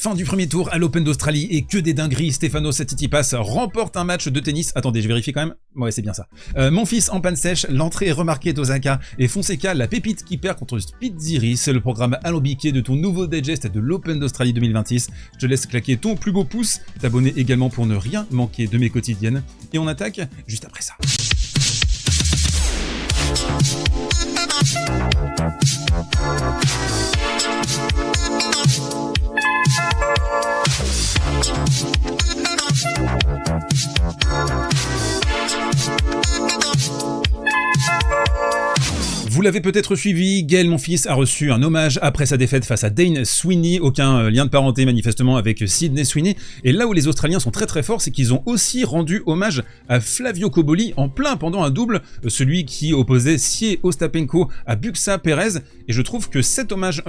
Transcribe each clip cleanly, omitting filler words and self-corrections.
Fin du premier tour à l'Open d'Australie et que des dingueries, Stefanos Tsitsipas remporte un match de tennis. Attendez, je vérifie quand même. Ouais, c'est bien ça. Mon fils en panne sèche, l'entrée remarquée d'Osaka et Fonseca, la pépite qui perd contre Spitziri. C'est le programme alambiqué de ton nouveau digest de l'Open d'Australie 2026. Je te laisse claquer ton plus beau pouce, t'abonner également pour ne rien manquer de mes quotidiennes. Et on attaque juste après ça. Vous l'avez peut-être suivi, Gaël Monfils a reçu un hommage après sa défaite face à Dane Sweeney, aucun lien de parenté manifestement avec Sydney Sweeney, et là où les Australiens sont très forts, c'est qu'ils ont aussi rendu hommage à Flavio Cobolli en plein pendant un double, celui qui opposait Sier Ostapenko à Buxa Perez, et je trouve que cet hommage...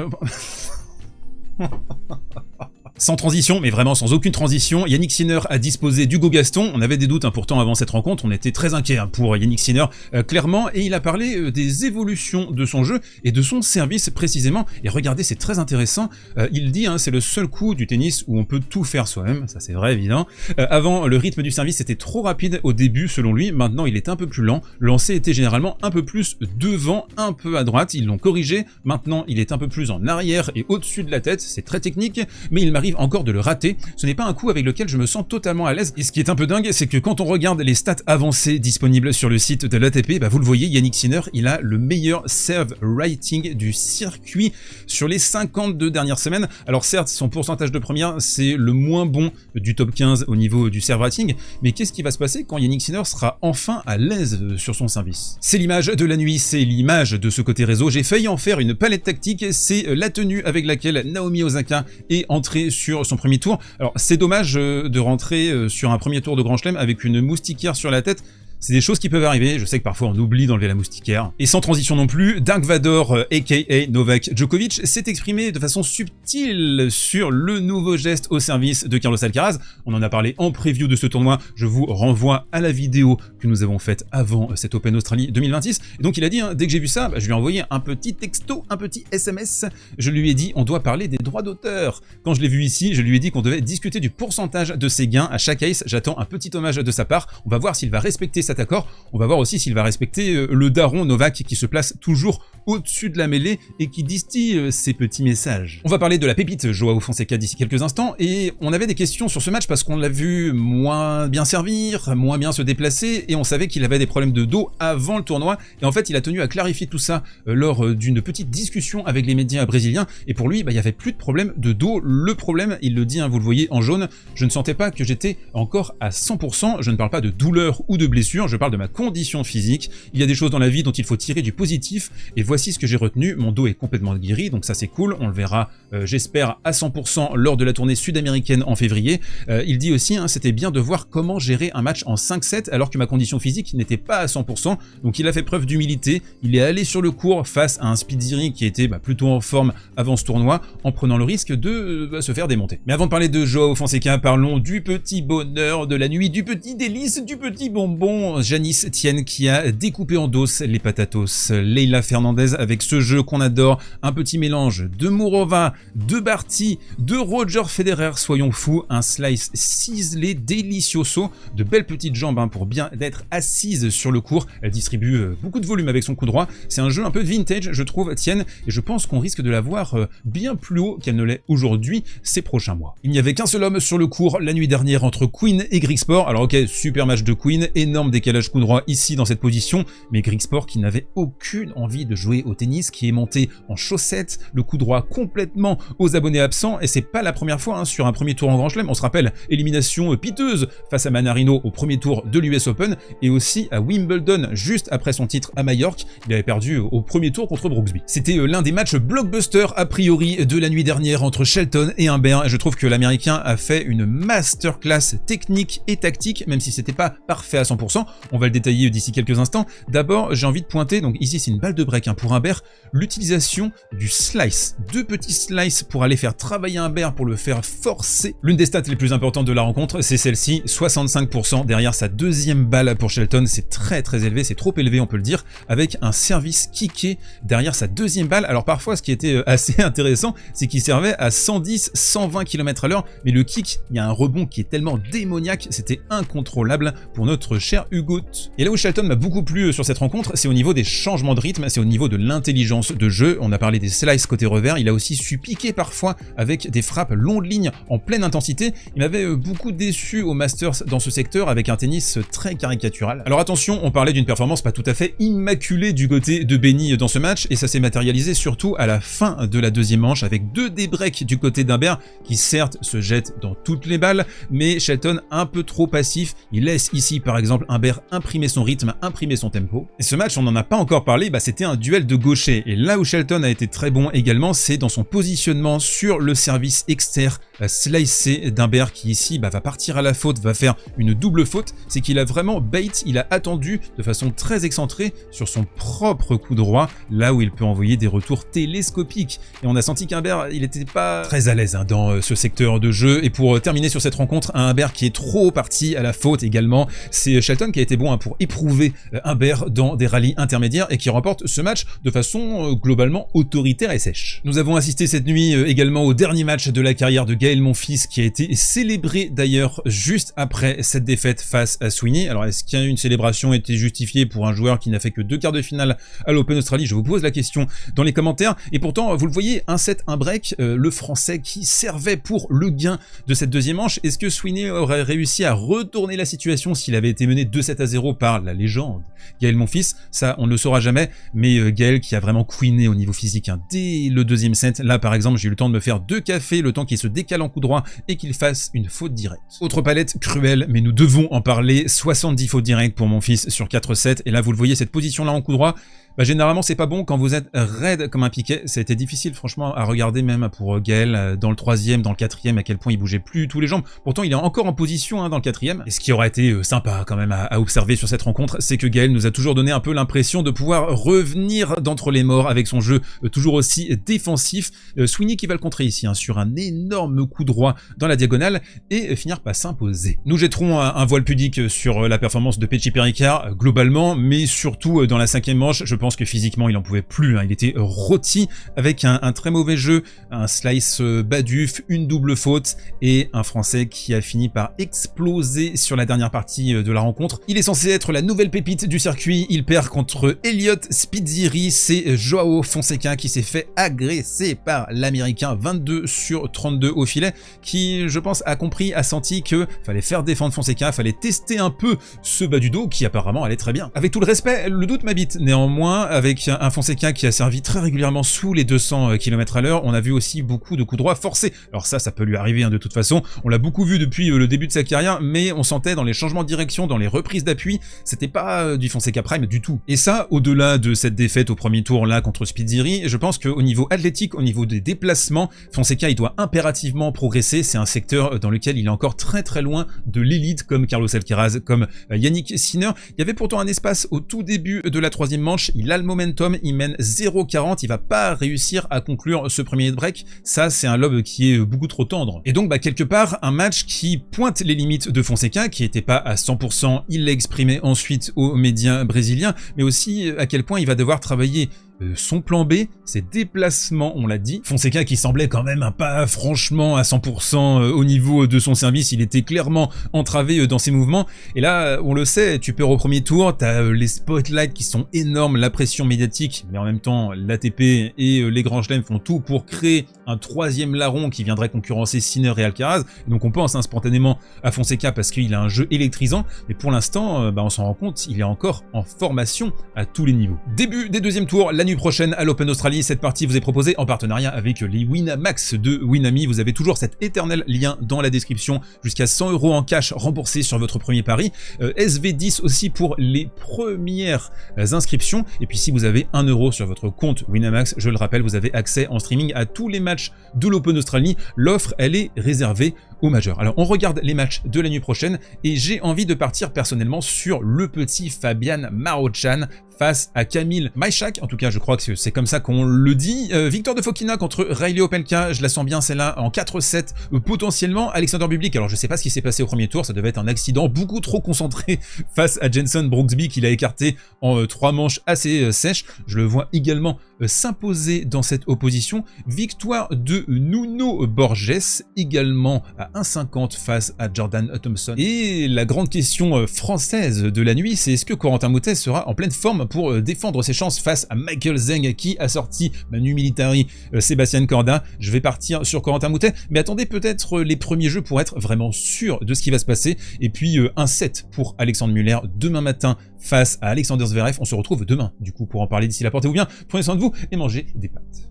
Sans transition, mais vraiment sans aucune transition, Yannick Sinner a disposé d'Hugo Gaston. On avait des doutes pourtant avant cette rencontre, on était très inquiets pour Yannick Sinner, clairement, et il a parlé des évolutions de son jeu et de son service précisément. Et regardez, c'est très intéressant, il dit c'est le seul coup du tennis où on peut tout faire soi-même, ça c'est vrai évident. Avant, le rythme du service était trop rapide au début selon lui, maintenant il est un peu plus lent, le lancer était généralement un peu plus devant, un peu à droite, ils l'ont corrigé, maintenant il est un peu plus en arrière et au-dessus de la tête, c'est très technique, mais il m'arrive encore de le rater, ce n'est pas un coup avec lequel je me sens totalement à l'aise, et ce qui est un peu dingue, c'est que quand on regarde les stats avancées disponibles sur le site de l'ATP, vous le voyez, Yannick Sinner, il a le meilleur serve rating du circuit sur les 52 dernières semaines. Alors certes, son pourcentage de première, c'est le moins bon du top 15 au niveau du serve rating, mais qu'est-ce qui va se passer quand Yannick Sinner sera enfin à l'aise sur son service? C'est l'image de la nuit, c'est l'image de ce côté réseau, j'ai failli en faire une palette tactique, c'est la tenue avec laquelle Naomi Osaka est entrée sur son premier tour. Alors c'est dommage de rentrer sur un premier tour de Grand Chelem avec une moustiquaire sur la tête. C'est des choses qui peuvent arriver, je sais que parfois on oublie d'enlever la moustiquaire. Et sans transition non plus, Dark Vador, aka Novak Djokovic, s'est exprimé de façon subtile sur le nouveau geste au service de Carlos Alcaraz. On en a parlé en preview de ce tournoi, je vous renvoie à la vidéo que nous avons faite avant cet Open Australie 2026. Et donc il a dit, dès que j'ai vu ça, je lui ai envoyé un petit texto, un petit SMS, je lui ai dit, on doit parler des droits d'auteur. Quand je l'ai vu ici, je lui ai dit qu'on devait discuter du pourcentage de ses gains à chaque ace, j'attends un petit hommage de sa part, on va voir s'il va respecter cet accord, on va voir aussi s'il va respecter le daron Novak qui se place toujours au-dessus de la mêlée et qui distille ses petits messages. On va parler de la pépite Joao Fonseca d'ici quelques instants, et on avait des questions sur ce match parce qu'on l'a vu moins bien servir, moins bien se déplacer, et on savait qu'il avait des problèmes de dos avant le tournoi, et en fait il a tenu à clarifier tout ça lors d'une petite discussion avec les médias brésiliens, et pour lui il n'y avait plus de problème de dos. Le problème, il le dit, vous le voyez en jaune, je ne sentais pas que j'étais encore à 100%, je ne parle pas de douleur ou de blessure, je parle de ma condition physique. Il y a des choses dans la vie dont il faut tirer du positif, et voici ce que j'ai retenu. Mon dos est complètement guéri, donc ça c'est cool, on le verra j'espère à 100% lors de la tournée sud-américaine en février. Il dit aussi, c'était bien de voir comment gérer un match en 5-7 alors que ma condition physique n'était pas à 100%, donc il a fait preuve d'humilité, il est allé sur le court face à un Spitziri qui était plutôt en forme avant ce tournoi, en prenant le risque de se faire démonter. Mais avant de parler de Joao Fonseca, parlons du petit bonheur de la nuit, du petit délice, du petit bonbon, Janice Tienne qui a découpé en dos les patatos. Leila Fernandez avec ce jeu qu'on adore, un petit mélange de Mourova, de Barty, de Roger Federer, soyons fous, un slice ciselé, delicioso, de belles petites jambes pour bien être assise sur le court. Elle distribue beaucoup de volume avec son coup droit. C'est un jeu un peu vintage, je trouve, Tienne, et je pense qu'on risque de la voir bien plus haut qu'elle ne l'est aujourd'hui ces prochains mois. Il n'y avait qu'un seul homme sur le court la nuit dernière entre Queen et Grigspor. Alors ok, super match de Queen, énorme décalage coup droit ici dans cette position, mais Grigspor qui n'avait aucune envie de jouer au tennis, qui est monté en chaussettes, le coup droit complètement aux abonnés absents, et c'est pas la première fois sur un premier tour en Grand Chelem. On se rappelle, élimination piteuse face à Manarino au premier tour de l'US Open, et aussi à Wimbledon juste après son titre à Majorque, il avait perdu au premier tour contre Brooksby. C'était l'un des matchs blockbuster a priori de la nuit dernière entre Shelton et Humbert, et je trouve que l'américain a fait une masterclass technique et tactique, même si c'était pas parfait à 100%, intéressant. On va le détailler d'ici quelques instants. D'abord, j'ai envie de pointer, donc ici c'est une balle de break pour Humbert, l'utilisation du slice. 2 petits slices pour aller faire travailler Humbert, pour le faire forcer. L'une des stats les plus importantes de la rencontre, c'est celle-ci, 65% derrière sa deuxième balle pour Shelton. C'est très élevé, c'est trop élevé on peut le dire, avec un service kické derrière sa deuxième balle. Alors parfois ce qui était assez intéressant, c'est qu'il servait à 110-120 km/h, mais le kick, il y a un rebond qui est tellement démoniaque, c'était incontrôlable pour notre cher Hugo. Et là où Shelton m'a beaucoup plu sur cette rencontre, c'est au niveau des changements de rythme, c'est au niveau de l'intelligence de jeu. On a parlé des slices côté revers, il a aussi su piquer parfois avec des frappes longue ligne en pleine intensité. Il m'avait beaucoup déçu au Masters dans ce secteur avec un tennis très caricatural. Alors attention, on parlait d'une performance pas tout à fait immaculée du côté de Benny dans ce match, et ça s'est matérialisé surtout à la fin de la deuxième manche avec 2 débreaks du côté d'Humbert qui certes se jette dans toutes les balles, mais Shelton un peu trop passif. Il laisse ici par exemple Humbert imprimer son rythme, imprimer son tempo. Et ce match, on n'en a pas encore parlé, c'était un duel de gauchers. Et là où Shelton a été très bon également, c'est dans son positionnement sur le service externe slicé d'Humbert qui ici va partir à la faute, va faire une double faute. C'est qu'il a vraiment bait, il a attendu de façon très excentrée sur son propre coup droit, là où il peut envoyer des retours télescopiques. Et on a senti qu'Humbert, il n'était pas très à l'aise dans ce secteur de jeu. Et pour terminer sur cette rencontre, un Humbert qui est trop parti à la faute également. C'est Shelton qui a été bon pour éprouver Humbert dans des rallyes intermédiaires et qui remporte ce match de façon globalement autoritaire et sèche. Nous avons assisté cette nuit également au dernier match de la carrière de Gaël Monfils, qui a été célébré d'ailleurs juste après cette défaite face à Sweeney. Alors est-ce qu'une célébration était justifiée pour un joueur qui n'a fait que 2 quarts de finale à l'Open Australie? Je vous pose la question dans les commentaires. Et pourtant, vous le voyez, un set, un break, le français qui servait pour le gain de cette deuxième manche. Est-ce que Sweeney aurait réussi à retourner la situation s'il avait été mené 2-7-0 par la légende Gaël Monfils? Ça, on ne le saura jamais, mais Gaël qui a vraiment queené au niveau physique dès le deuxième set. Là, par exemple, j'ai eu le temps de me faire 2 cafés, le temps qu'il se décale en coup droit et qu'il fasse une faute directe. Autre palette cruelle, mais nous devons en parler, 70 fautes directes pour Monfils sur 4-7, et là, vous le voyez, cette position-là en coup droit, généralement c'est pas bon quand vous êtes raide comme un piquet. Ça a été difficile franchement à regarder même pour Gaël dans le 3e, dans le 4e, à quel point il bougeait plus tous les jambes. Pourtant il est encore en position dans le 4e. Et ce qui aurait été sympa quand même à observer sur cette rencontre, c'est que Gaël nous a toujours donné un peu l'impression de pouvoir revenir d'entre les morts avec son jeu toujours aussi défensif. Sweeney qui va le contrer ici sur un énorme coup droit dans la diagonale et finir par s'imposer. Nous jetterons un voile pudique sur la performance de Pechi Perricard globalement, mais surtout dans la 5e manche. Je pense que physiquement il en pouvait plus, il était rôti avec un très mauvais jeu, un slice baduf, une double faute et un français qui a fini par exploser sur la dernière partie de la rencontre. Il est censé être la nouvelle pépite du circuit, il perd contre Elliot Spizzirri, c'est Joao Fonseca qui s'est fait agresser par l'américain, 22/32 au filet, qui je pense a compris, a senti que fallait faire défendre Fonseca, fallait tester un peu ce bas du dos qui apparemment allait très bien. Avec tout le respect, le doute m'habite néanmoins, avec un Fonseca qui a servi très régulièrement sous les 200 km/h. On a vu aussi beaucoup de coups droits forcés. Alors ça peut lui arriver de toute façon. On l'a beaucoup vu depuis le début de sa carrière, mais on sentait dans les changements de direction, dans les reprises d'appui, c'était pas du Fonseca Prime du tout. Et ça, au-delà de cette défaite au premier tour là contre Spizzirri, je pense qu'au niveau athlétique, au niveau des déplacements, Fonseca il doit impérativement progresser. C'est un secteur dans lequel il est encore très loin de l'élite comme Carlos Alcaraz, comme Yannick Sinner. Il y avait pourtant un espace au tout début de la 3e manche. Il a le momentum, il mène 0,40, il va pas réussir à conclure ce premier break. Ça, c'est un lob qui est beaucoup trop tendre. Et donc, quelque part, un match qui pointe les limites de Fonseca, qui était pas à 100%, il l'a exprimé ensuite aux médias brésiliens, mais aussi à quel point il va devoir travailler son plan B, ses déplacements, on l'a dit. Fonseca qui semblait quand même pas franchement à 100% au niveau de son service, il était clairement entravé dans ses mouvements. Et là, on le sait, tu perds au premier tour, t'as les spotlights qui sont énormes, la pression médiatique, mais en même temps, l'ATP et les grands chelems font tout pour créer un 3e larron qui viendrait concurrencer Sinner et Alcaraz. Et donc on pense spontanément à Fonseca parce qu'il a un jeu électrisant, mais pour l'instant, on s'en rend compte, il est encore en formation à tous les niveaux. Début des 2e tours, la la nuit prochaine à l'Open Australie. Cette partie vous est proposée en partenariat avec les Winamax de Winami. Vous avez toujours cet éternel lien dans la description, jusqu'à 100 € en cash remboursés sur votre premier pari. SV10 aussi pour les premières inscriptions. Et puis si vous avez 1 € sur votre compte Winamax, je le rappelle, vous avez accès en streaming à tous les matchs de l'Open Australie. L'offre, elle est réservée aux majeurs. Alors on regarde les matchs de la nuit prochaine et j'ai envie de partir personnellement sur le petit Fabian Marochan face à Kamil Maïchak. En tout cas, je crois que c'est comme ça qu'on le dit. Victoire de Fokina contre Riley Opelka. Je la sens bien celle-là en 4-7 potentiellement. Alexander Bublik, alors je sais pas ce qui s'est passé au premier tour. Ça devait être un accident beaucoup trop concentré face à Jenson Brooksby qu'il a écarté en 3 manches assez sèches. Je le vois également s'imposer dans cette opposition. Victoire de Nuno Borges également à 1,50 face à Jordan Thompson. Et la grande question française de la nuit, c'est est-ce que Corentin Moutet sera en pleine forme pour défendre ses chances face à Michael Zeng qui a sorti Manu Militari, Sébastien Corda. Je vais partir sur Corentin Moutet, mais attendez peut-être les premiers jeux pour être vraiment sûr de ce qui va se passer. Et puis un 7 pour Alexandre Muller demain matin face à Alexander Zverev. On se retrouve demain du coup pour en parler. D'ici là, portez-vous bien, prenez soin de vous et mangez des pâtes.